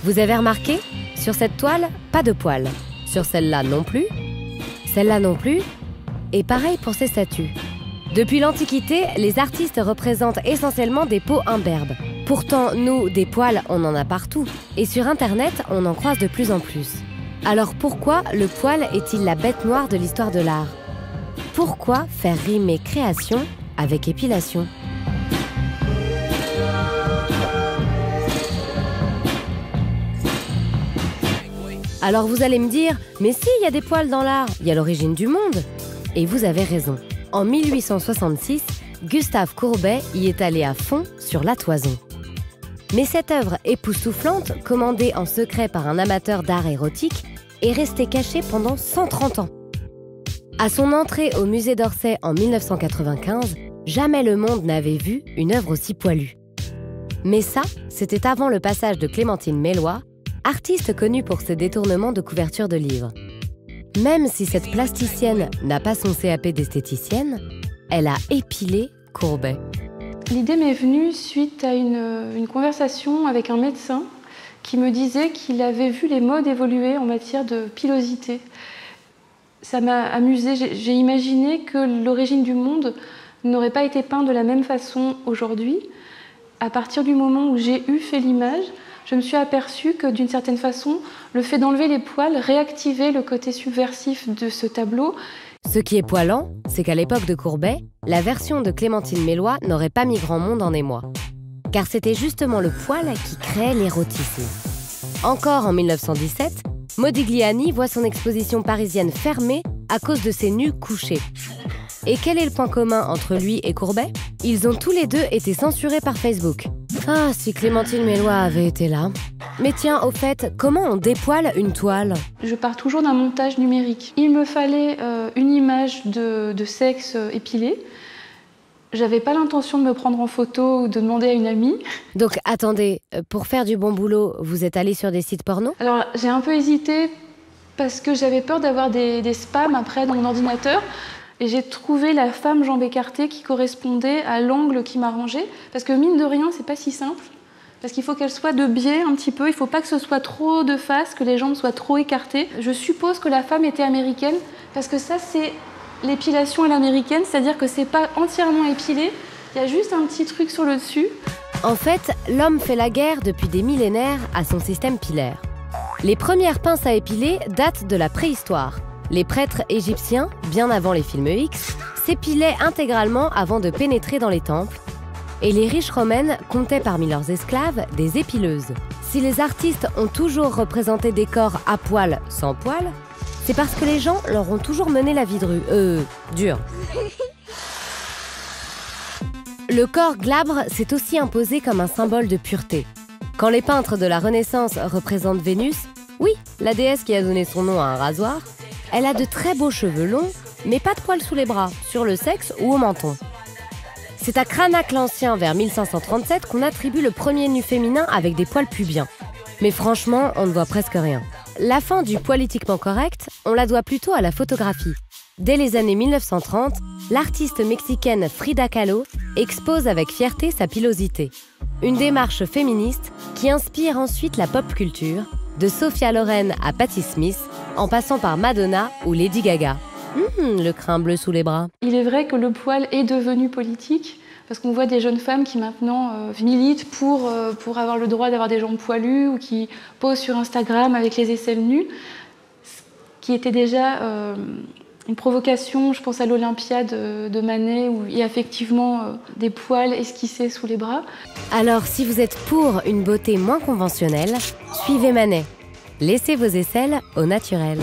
Vous avez remarqué? Sur cette toile, pas de poils. Sur celle-là non plus. Celle-là non plus. Et pareil pour ces statues. Depuis l'Antiquité, les artistes représentent essentiellement des peaux imberbes. Pourtant, nous, des poils, on en a partout. Et sur Internet, on en croise de plus en plus. Alors pourquoi le poil est-il la bête noire de l'histoire de l'art? Pourquoi faire rimer création avec épilation? Alors vous allez me dire, mais si, il y a des poils dans l'art, il y a l'origine du monde. Et vous avez raison. En 1866, Gustave Courbet y est allé à fond sur la toison. Mais cette œuvre époustouflante, commandée en secret par un amateur d'art érotique, est restée cachée pendant 130 ans. À son entrée au musée d'Orsay en 1995, jamais le monde n'avait vu une œuvre aussi poilue. Mais ça, c'était avant le passage de Clémentine Melloy, artiste connue pour ses détournements de couverture de livres. Même si cette plasticienne n'a pas son CAP d'esthéticienne, elle a épilé Courbet. L'idée m'est venue suite à une conversation avec un médecin qui me disait qu'il avait vu les modes évoluer en matière de pilosité. Ça m'a amusée. J'ai imaginé que l'origine du monde n'aurait pas été peinte de la même façon aujourd'hui. À partir du moment où j'ai fait l'image, je me suis aperçue que d'une certaine façon, le fait d'enlever les poils réactivait le côté subversif de ce tableau. Ce qui est poilant, c'est qu'à l'époque de Courbet, la version de Clémentine Melloy n'aurait pas mis grand monde en émoi. Car c'était justement le poil qui créait l'érotisme. Encore en 1917, Modigliani voit son exposition parisienne fermée à cause de ses nus couchés. Et quel est le point commun entre lui et Courbet? Ils ont tous les deux été censurés par Facebook. Ah, si Clémentine Melloy avait été là. Mais tiens, au fait, comment on dépoile une toile? Je pars toujours d'un montage numérique. Il me fallait une image de sexe épilé. J'avais pas l'intention de me prendre en photo ou de demander à une amie. Donc attendez, pour faire du bon boulot, vous êtes allé sur des sites porno? Alors j'ai un peu hésité parce que j'avais peur d'avoir des spams après dans mon ordinateur. Et j'ai trouvé la femme jambes écartées qui correspondait à l'angle qui m'arrangeait. Parce que mine de rien, c'est pas si simple. Parce qu'il faut qu'elle soit de biais un petit peu. Il faut pas que ce soit trop de face, que les jambes soient trop écartées. Je suppose que la femme était américaine. Parce que ça, c'est l'épilation à l'américaine. C'est-à-dire que c'est pas entièrement épilé. Il y a juste un petit truc sur le dessus. En fait, l'homme fait la guerre depuis des millénaires à son système pilaire. Les premières pinces à épiler datent de la préhistoire. Les prêtres égyptiens, bien avant les films X, s'épilaient intégralement avant de pénétrer dans les temples. Et les riches romaines comptaient parmi leurs esclaves des épileuses. Si les artistes ont toujours représenté des corps à poil sans poil, c'est parce que les gens leur ont toujours mené la vie dure. Le corps glabre s'est aussi imposé comme un symbole de pureté. Quand les peintres de la Renaissance représentent Vénus, oui, la déesse qui a donné son nom à un rasoir, elle a de très beaux cheveux longs, mais pas de poils sous les bras, sur le sexe ou au menton. C'est à Cranach l'Ancien, vers 1537, qu'on attribue le premier nu féminin avec des poils pubiens. Mais franchement, on ne voit presque rien. La fin du politiquement correct, on la doit plutôt à la photographie. Dès les années 1930, l'artiste mexicaine Frida Kahlo expose avec fierté sa pilosité. Une démarche féministe qui inspire ensuite la pop culture, de Sophia Loren à Patti Smith, en passant par Madonna ou Lady Gaga. Le crin bleu sous les bras. Il est vrai que le poil est devenu politique, parce qu'on voit des jeunes femmes qui maintenant militent pour avoir le droit d'avoir des jambes poilues ou qui posent sur Instagram avec les aisselles nues, ce qui était déjà une provocation, je pense à l'Olympiade de Manet, où il y a effectivement des poils esquissés sous les bras. Alors, si vous êtes pour une beauté moins conventionnelle, suivez Manet. Laissez vos aisselles au naturel.